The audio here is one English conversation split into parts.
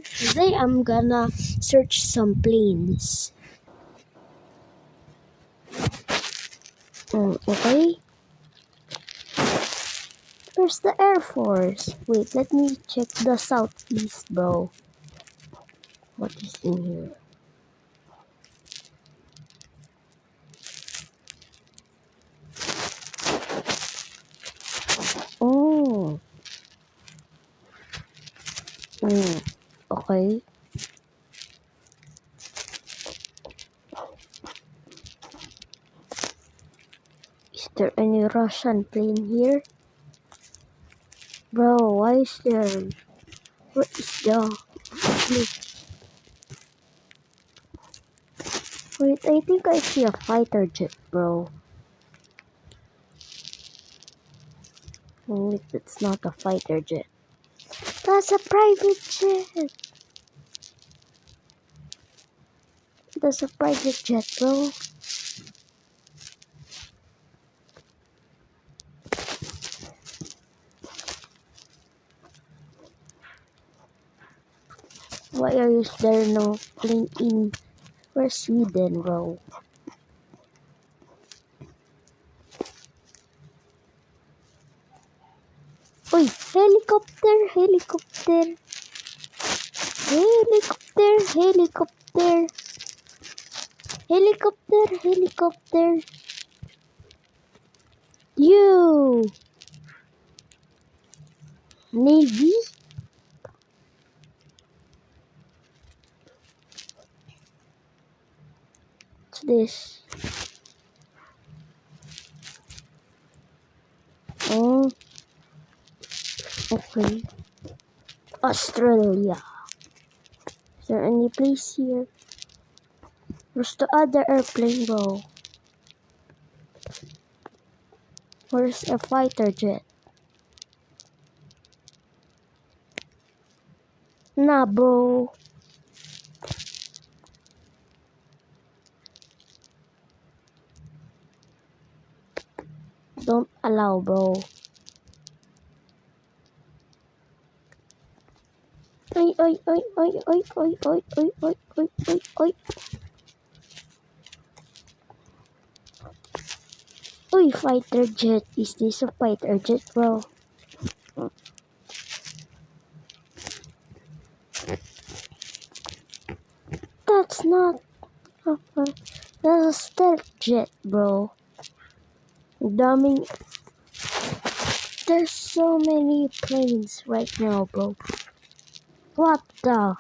Today I'm gonna search some planes. Okay. Where's the Air Force? Wait, let me check the southeast, bro. What is in here? Oh. Okay. Is there any Russian plane here? Bro, why is there? What is the? Wait, I think I see a fighter jet, bro. Wait, it's not a fighter jet. That's a private jet. That's a private jet, bro. Why is there no plane in where's Sweden, bro? Oi, helicopter, helicopter, helicopter, helicopter, helicopter, helicopter. You, Navy? What's this? Oh, okay. Australia. Is there any place here? Where's the other airplane, bro? Where's a fighter jet? Nah, bro. Don't allow, bro. Oi, oi, oi, oi, oi, oi, oi, oi, oi, oi, oi, oi. Oi, fighter jet. Is this a fighter jet, bro? That's not a that's a stealth jet, bro. Daming. There's so many planes right now, bro. What the?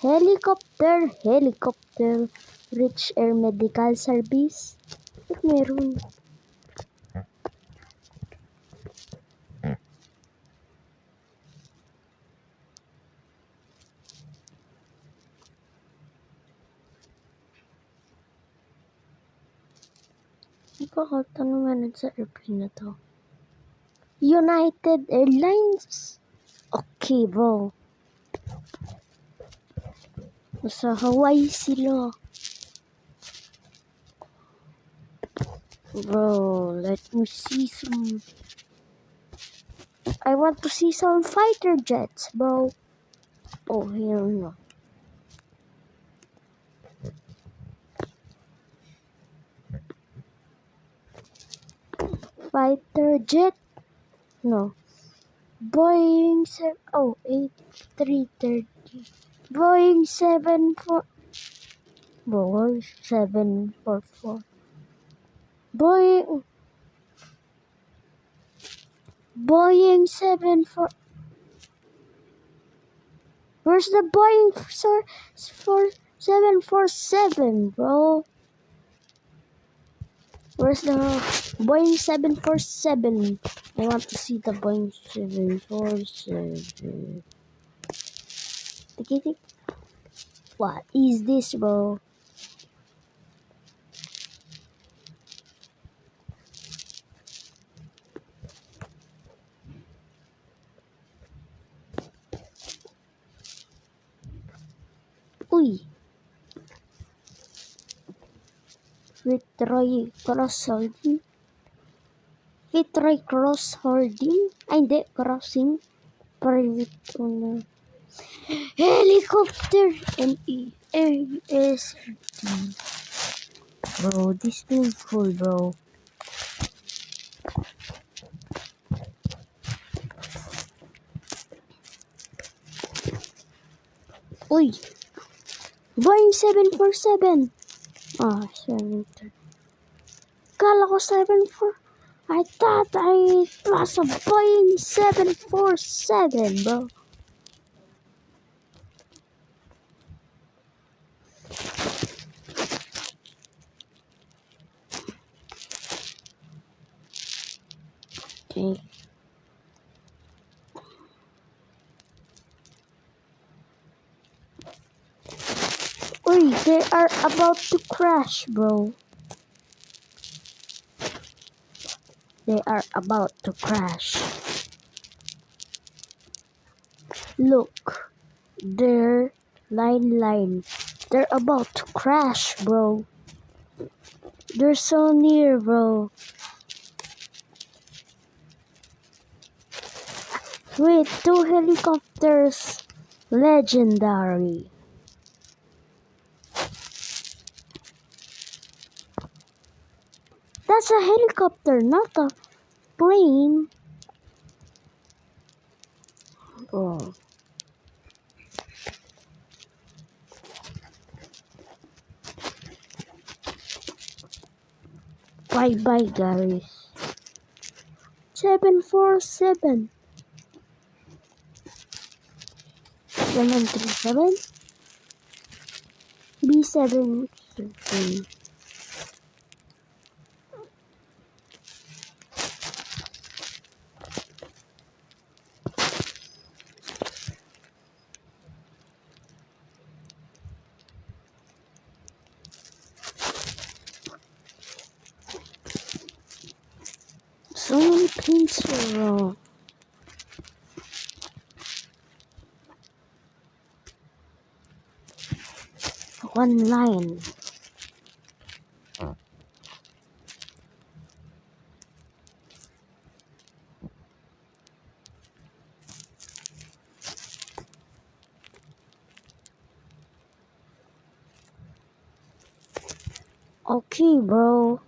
Helicopter, helicopter. Rich Air Medical Service. Ba't meron? Ano naman sa airplane na to? United Airlines? Okay, bro. Sa Hawaii sila. Bro, let me see some. I want to see some fighter jets, bro. Oh, hell no. Fighter jet? No. Boeing 8330. Boeing 74. Boeing 744. Boeing 74. Where's the Boeing 747, bro? Where's the Boeing 747? I want to see the Boeing 747. What is this, bro? Uy. Victory Crossing. Okay, try cross hoarding. Ay, hindi. Crossing. Private owner. Helicopter. NEASD. Bro, this thing cool, bro. Uy! Boeing 747! Ah, 7. Kala ko 74. I thought it was a Boeing 747, bro. Okay. Uy, they are about to crash, bro. They are about to crash. Look, they're line. They're about to crash, bro. They're so near, bro. Wait, 2 helicopters. Legendary. That's a helicopter, not a plane. Oh. Bye, guys. 747. 737. B7. So many planes are one line. Okay, bro.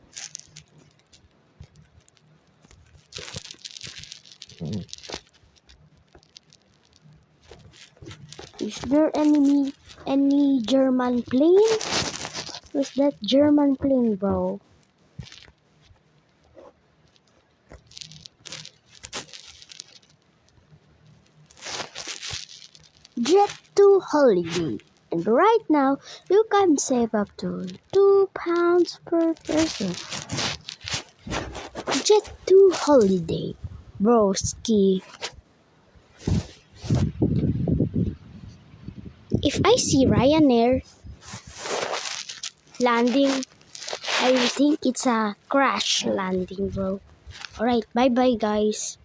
Is there any German plane? Who's that German plane, bro? Jet to holiday. And right now, you can save up to £2 per person. Jet to holiday, broski. If I see Ryanair landing, I think it's a crash landing, bro. Alright, bye guys.